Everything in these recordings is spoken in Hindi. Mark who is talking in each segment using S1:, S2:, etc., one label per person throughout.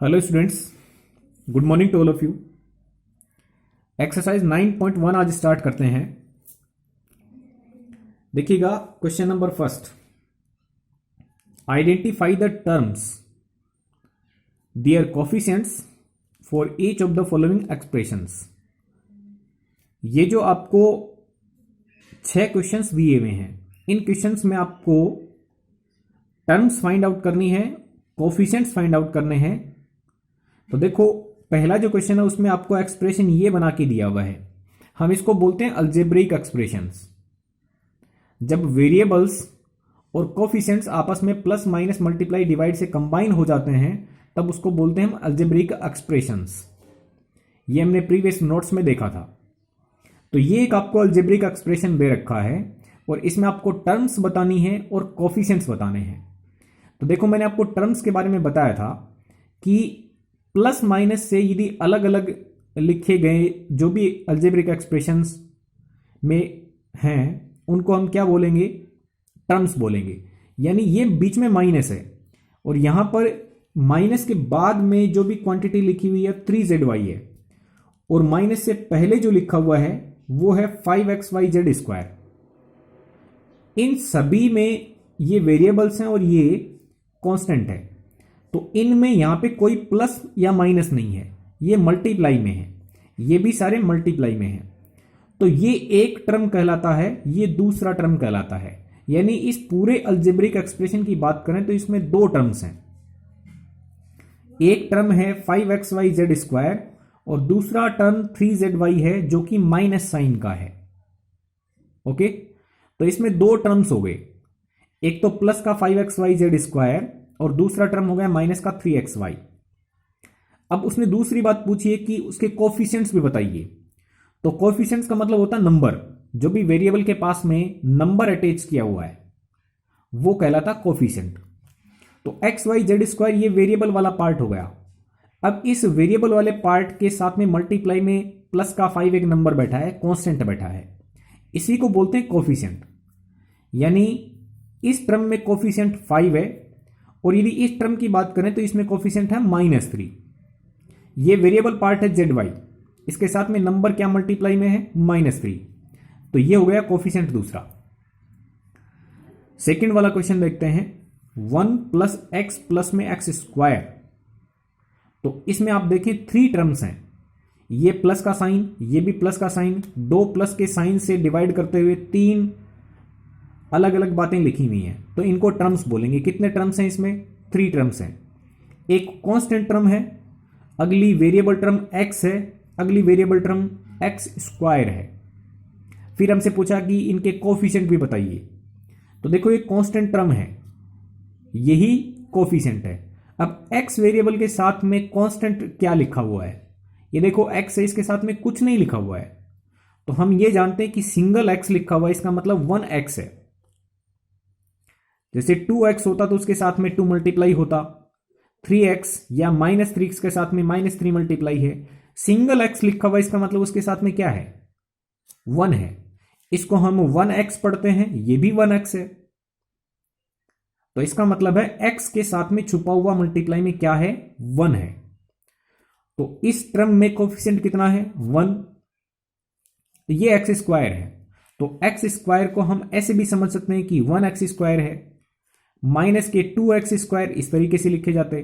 S1: Hello students, good morning to all of you. Exercise 9.1 आज स्टार्ट करते हैं। देखिएगा question number first, identify the terms their coefficients for each of the following expressions. ये जो आपको 6 क्वेश्चंस दिए हुए हैं, इन क्वेश्चंस में आपको टर्म्स फाइंड आउट करनी है, कोफिशिएंट्स फाइंड आउट करने हैं। तो देखो, पहला जो क्वेश्चन है उसमें आपको एक्सप्रेशन ये बना के दिया हुआ है, हम इसको बोलते हैं अलजेब्रिक एक्सप्रेशंस। जब वेरिएबल्स और कोफिशिएंट्स आपस में प्लस माइनस मल्टीप्लाई डिवाइड से कंबाइन हो जाते हैं तब उसको बोलते हैं हम अलजेब्रिक एक्सप्रेशंस। ये हमने प्रीवियस नोट्स में देखा था। तो ये एक आपको अलजेब्रिक एक्सप्रेशन दे रखा है और इसमें आपको टर्म्स बतानी है और कोफिशिएंट्स बताने हैं। तो देखो, मैंने आपको टर्म्स के बारे में बताया था कि प्लस माइनस से यदि अलग अलग लिखे गए जो भी अलजेब्रिक एक्सप्रेशंस में हैं उनको हम क्या बोलेंगे, टर्म्स बोलेंगे। यानी ये बीच में माइनस है और यहां पर माइनस के बाद में जो भी क्वांटिटी लिखी हुई है 3zy है और माइनस से पहले जो लिखा हुआ है वो है 5xyz²। इन सभी में ये वेरिएबल्स हैं और ये कांस्टेंट है, तो इनमें यहां पे कोई प्लस या माइनस नहीं है, ये मल्टीप्लाई में है, ये भी सारे मल्टीप्लाई में है। तो ये एक टर्म कहलाता है, ये दूसरा टर्म कहलाता है। यानी इस पूरे अलजेब्रिक एक्सप्रेशन की बात करें तो इसमें 2 टर्म्स हैं। एक टर्म है 5xyz² और दूसरा टर्म 3zy है जो कि माइनस साइन का है। ओके, तो इसमें 2 टर्म्स हो गए, एक तो प्लस का 5xyz² और दूसरा टर्म हो गया माइनस का 3xy। अब उसने दूसरी बात पूछी है कि उसके कोफिशिएंट्स भी बताइए। तो कोफिशिएंट्स का मतलब होता है नंबर, जो भी वेरिएबल के पास में नंबर अटैच किया हुआ है वो कहलाता कोफिशिएंट। तो xyz² ये वेरिएबल वाला पार्ट हो गया। अब इस वेरिएबल वाले पार्ट के साथ में मल्टीप्लाई में प्लस का 5 एक नंबर बैठा है, कांस्टेंट बैठा है, इसी को बोलते हैं कोफिशिएंट। यानी इस टर्म में कोफिशिएंट 5 है और यदि इस टर्म की बात करें तो इसमें कोफिशिएंट है -3। ये वेरिएबल पार्ट है zy, इसके साथ में नंबर क्या मल्टीप्लाई में है -3, तो ये हो गया कोफिशिएंट दूसरा। सेकंड वाला क्वेश्चन देखते हैं, 1 + x प्लस में x²। तो इसमें आप देखें 3 टर्म्स हैं, ये प्लस का साइन, ये भी प्लस का साइन, 2 प्लस के साइन से डिवाइड करते हुए 3 अलग अलग बातें लिखी हुई हैं, तो इनको टर्म्स बोलेंगे। कितने टर्म्स हैं इसमें? 3 टर्म्स हैं। एक कांस्टेंट टर्म है, अगली वेरिएबल टर्म x है, अगली वेरिएबल टर्म x² है। फिर हमसे पूछा कि इनके कोफिशिएंट भी बताइए। तो देखो, ये कांस्टेंट टर्म है, यही कोफिशिएंट है। अब x वेरिएबल के साथ में कांस्टेंट क्या लिखा हुआ है? ये देखो x है, इसके साथ में कुछ नहीं लिखा हुआ है, तो हम ये जानते हैं कि सिंगल x लिखा हुआ है, इसका मतलब 1x है। जैसे 2x होता तो उसके साथ में 2 मल्टीप्लाई होता, 3x या -3x के साथ में -3 मल्टीप्लाई है। सिंगल x लिखा हुआ, इसका मतलब उसके साथ में क्या है? 1 है। इसको हम 1x पढ़ते हैं, ये भी 1x है, तो इसका मतलब है x के साथ में छुपा हुआ मल्टीप्लाई में क्या है? 1 है। तो इस टर्म में कोफिशिएंट कितना है? 1। तो ये x² है, तो x² को हम ऐसे भी समझ सकते हैं कि 1x² है। माइनस के 2x² इस तरीके से लिखे जाते,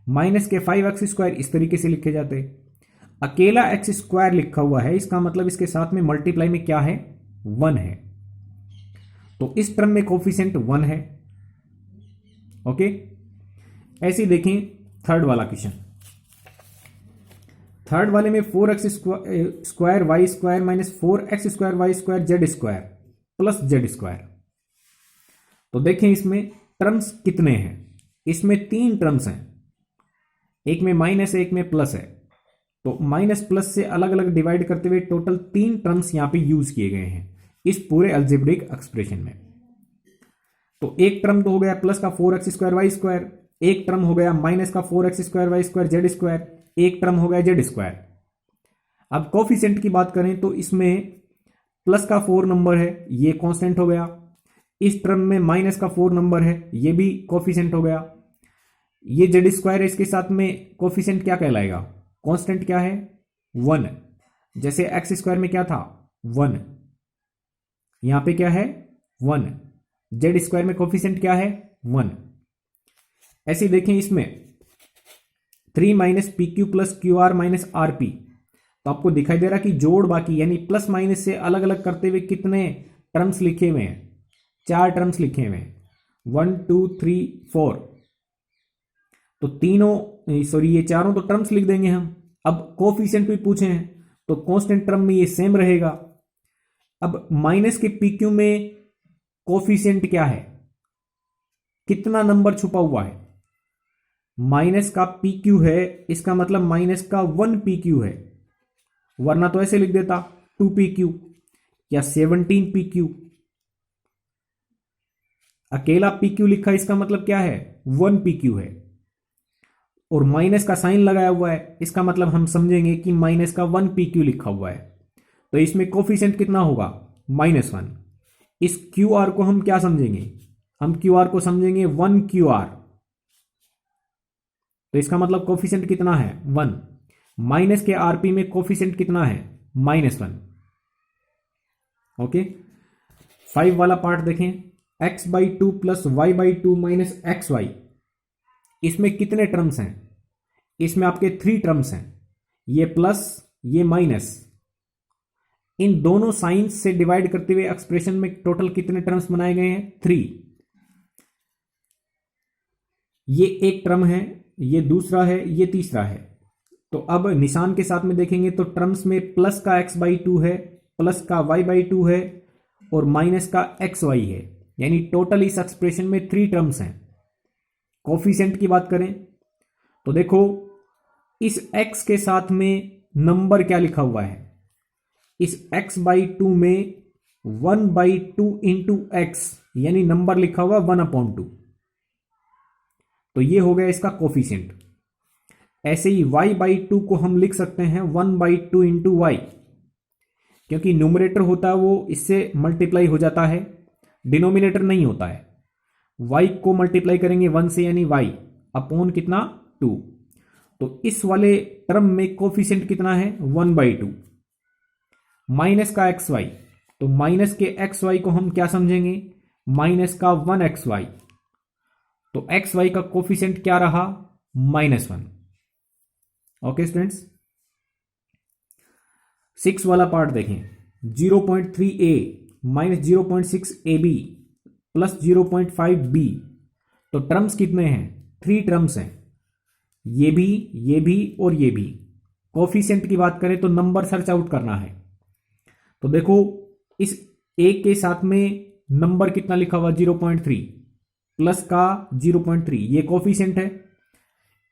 S1: माइनस के 5x² इस तरीके से लिखे जाते। अकेला x² लिखा हुआ है, इसका मतलब इसके साथ में मल्टीप्लाई में क्या है? 1 है। तो इस टर्म में कोफिशिएंट 1 है। ओके, ऐसे ही देखें थर्ड वाला क्वेश्चन। थर्ड वाले में 4x² y² - 4x² y² z² plus z²। तो देखें इसमें टर्म्स कितने हैं? इसमें 3 टर्म्स हैं, एक में माइनस है, एक में प्लस है। तो माइनस प्लस से अलग अलग डिवाइड करते हुए टोटल 3 टर्म्स यहां पे यूज किए गए हैं इस पूरे अलजेब्रिक एक्सप्रेशन में। तो एक टर्म तो हो गया प्लस का 4x² y², एक टर्म हो गया माइनस का 4x² y² z², एक टर्म हो गया z²। अब कोफिशिएंट की बात करें तो इसमें प्लस का 4 नंबर है, ये कांस्टेंट हो गया। इस टर्म में माइनस का 4 नंबर है, ये भी कोफिशिएंट हो गया। ये जेड स्क्वायर है, इसके साथ में कोफिशिएंट क्या कहलाएगा, कांस्टेंट क्या है 1। जैसे एक्स स्क्वायर में क्या था 1, यहां पे क्या है 1। जेड स्क्वायर में कोफिशिएंट क्या है 1। ऐसे देखें इसमें 3 minus P Q plus Q R minus R P, तो आपको दिखाई दे रहा कि जोड़ बाकी यानी प्लस माइनस से अलग अलग करते हुए कितने टर्म्स लिखे हुए हैं, 4 टर्म्स लिखे हुए हैं 1 2 3 4। तो तीनों सॉरी ये चारों तो टर्म्स लिख देंगे हम। अब कोफिशिएंट भी पूछे हैं तो कांस्टेंट टर्म में ये सेम रहेगा। अब माइनस के पी क्यू में कोफिशिएंट क्या है, कितना नंबर छुपा हुआ है, माइनस का पी क्यू है, इसका मतलब माइनस का 1 पी क्यू है, वरना तो ऐसे लिख देता 2 पी क्यू या 17 पी क्यू। अकेला पी क्यू लिखा, इसका मतलब क्या है 1 पी क्यू है, और माइनस का साइन लगाया हुआ है, इसका मतलब हम समझेंगे कि माइनस का 1 पी क्यू लिखा हुआ है। तो इसमें कोफिशिएंट कितना होगा -1। इस क्यू आर को हम क्या समझेंगे, हम क्यू आर को समझेंगे 1 क्यू आर। तो इसका मतलब कोफिशिएंट कितना है 1। माइनस के आरपी में कोफिशिएंट कितना है -1। ओके, 5 वाला पार्ट देखें, x/2 plus y/2 minus xy, इसमें कितने टर्म्स हैं, इसमें आपके 3 टर्म्स हैं, ये प्लस ये माइनस, इन दोनों साइंस से डिवाइड करते हुए एक्सप्रेशन में टोटल कितने टर्म्स बनाए गए हैं 3। ये एक टर्म है, ये दूसरा है, ये तीसरा है। तो अब निशान के साथ में देखेंगे तो टर्म्स में प्लस का x/2 है, प्लस का y/2 है और माइनस का xy है, यानी टोटल इस एक्सप्रेशन में 3 टर्म्स हैं। कोफिशिएंट की बात करें तो देखो इस x के साथ में नंबर क्या लिखा हुआ है, इस x/2 में 1/2 इंटू x, यानी नंबर लिखा हुआ 1/2। तो ये हो गया इसका कोफिशिएंट। ऐसे ही y/2 को हम लिख सकते हैं 1/2 इंटू वाई, क्योंकि न्यूमरेटर होता है वो इससे मल्टीप्लाई हो जाता है, डिनोमिनेटर नहीं होता है। y को मल्टीप्लाई करेंगे 1 से, यानी y अपॉन कितना 2। तो इस वाले टर्म में कोफिशिएंट कितना है 1/2। माइनस का xy, तो माइनस के xy को हम क्या समझेंगे, माइनस का 1xy। तो xy का कोफिशिएंट क्या रहा -1। ओके स्टूडेंट्स, 6 वाला पार्ट देखें, 0.3a minus 0.6ab plus 0.5b। तो टर्म्स कितने हैं 3 टर्म्स हैं, ये भी और ये भी। कोफिशिएंट की बात करें तो नंबर सर्च आउट करना है। तो देखो इस a के साथ में नंबर कितना लिखा हुआ 0.3 प्लस का 0.3, ये कोफिशिएंट है।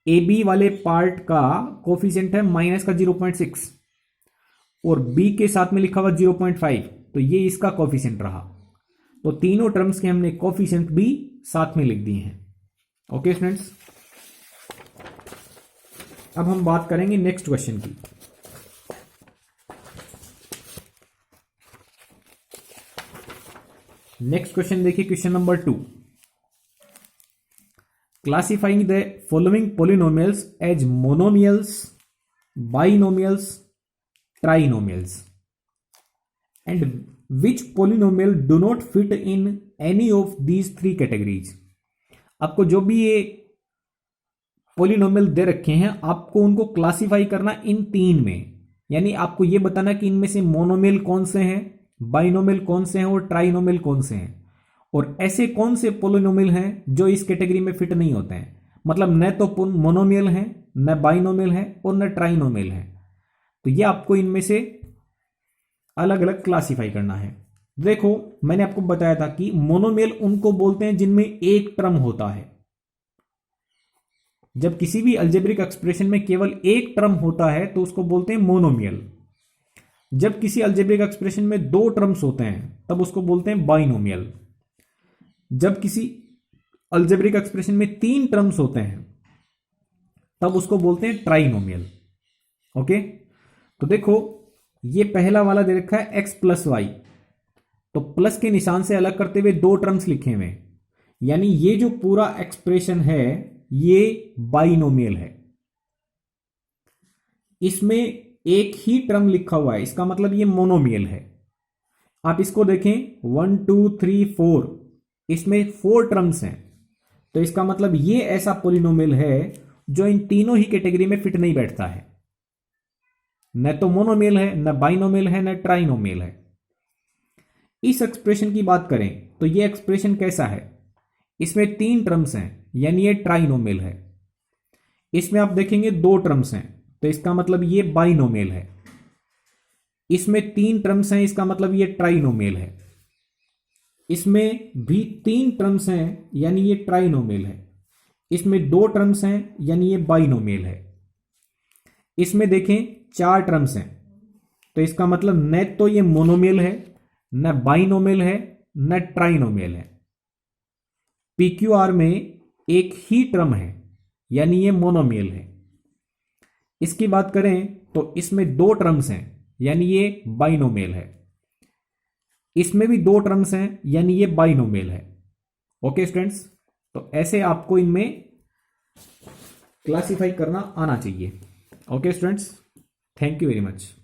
S1: ए बी वाले पार्ट का कोफिशिएंट है माइनस का 0.6 और बी के साथ में लिखा हुआ 0.5, तो ये इसका कोफिशिएंट रहा। तो तीनों टर्म्स के हमने कोफिशिएंट भी साथ में लिख दिए हैं। ओके स्टूडेंट्स, अब हम बात करेंगे नेक्स्ट क्वेश्चन की। नेक्स्ट क्वेश्चन देखिए, question number 2। Classifying the following polynomials as monomials, binomials, trinomials, and which polynomial do not fit in any of these 3 categories। आपको जो भी ये पोलिनोमियल दे रखे हैं आपको उनको क्लासिफाई करना इन 3 में, यानी आपको ये बताना कि इनमें से मोनोमियल कौन से हैं, बाइनोमियल कौन से हैं और ट्राइनोमियल कौन से हैं, और ऐसे कौन से पोलिनोमियल हैं जो इस कैटेगरी में फिट नहीं होते हैं। मतलब न तो मोनोमियल है, न बाइनोमियल है और न ट्राइनोमियल है। तो ये आपको इनमें से अलग अलग क्लासिफाई करना है। देखो मैंने आपको बताया था कि मोनोमियल उनको बोलते हैं जिनमें एक टर्म होता है। जब किसी भी अलजेब्रिक एक्सप्रेशन में केवल एक टर्म होता है तो उसको बोलते हैं मोनोमियल। जब किसी अलजेब्रिक एक्सप्रेशन में 2 टर्म्स होते हैं तब उसको बोलते हैं बाइनोमियल। जब किसी अलजेब्रिक एक्सप्रेशन में 3 टर्म्स होते हैं तब उसको बोलते हैं ट्राइनोमियल। ओके, तो देखो ये पहला वाला दे रखा है x प्लस वाई, तो प्लस के निशान से अलग करते हुए 2 टर्म्स लिखे हुए हैं, यानी ये जो पूरा एक्सप्रेशन है ये बाइनोमियल है। इसमें एक ही टर्म लिखा हुआ है, इसका मतलब ये मोनोमियल है। आप इसको देखें 1 2 3 4, इसमें 4 टर्म्स हैं, तो इसका मतलब ये ऐसा पॉलिनोमियल है जो इन तीनों ही कैटेगरी में फिट नहीं बैठता है। न तो मोनोमियल है, न बाइनोमियल है, न ट्राइनोमियल है। इस एक्सप्रेशन की बात करें तो ये एक्सप्रेशन कैसा है, इसमें 3 टर्म्स हैं, यानी ये ट्राइनोमियल है। इसमें आप देखेंगे 2 टर्म्स हैं, तो इसका मतलब ये बाइनोमियल है। इसमें 3 टर्म्स हैं, इसका मतलब ये ट्राइनोमियल है। इसमें भी 3 टर्म्स हैं, यानी ये ट्राइनोमियल है। इसमें 2 टर्म्स हैं, यानी ये बाइनोमियल है। इसमें देखें 4 टर्म्स हैं, तो इसका मतलब न तो ये मोनोमियल है, न बाइनोमियल है, न ट्राइनोमियल है। PQR में एक ही टर्म है, यानी ये मोनोमियल है। इसकी बात करें तो इसमें 2 टर्म्स हैं, यानी ये बाइनोमियल है। इसमें भी 2 टर्म्स हैं, यानी ये बाइनोमियल है। ओके स्टूडेंट्स, तो ऐसे आपको इनमें क्लासिफाई करना आना चाहिए। Okay students, thank you very much.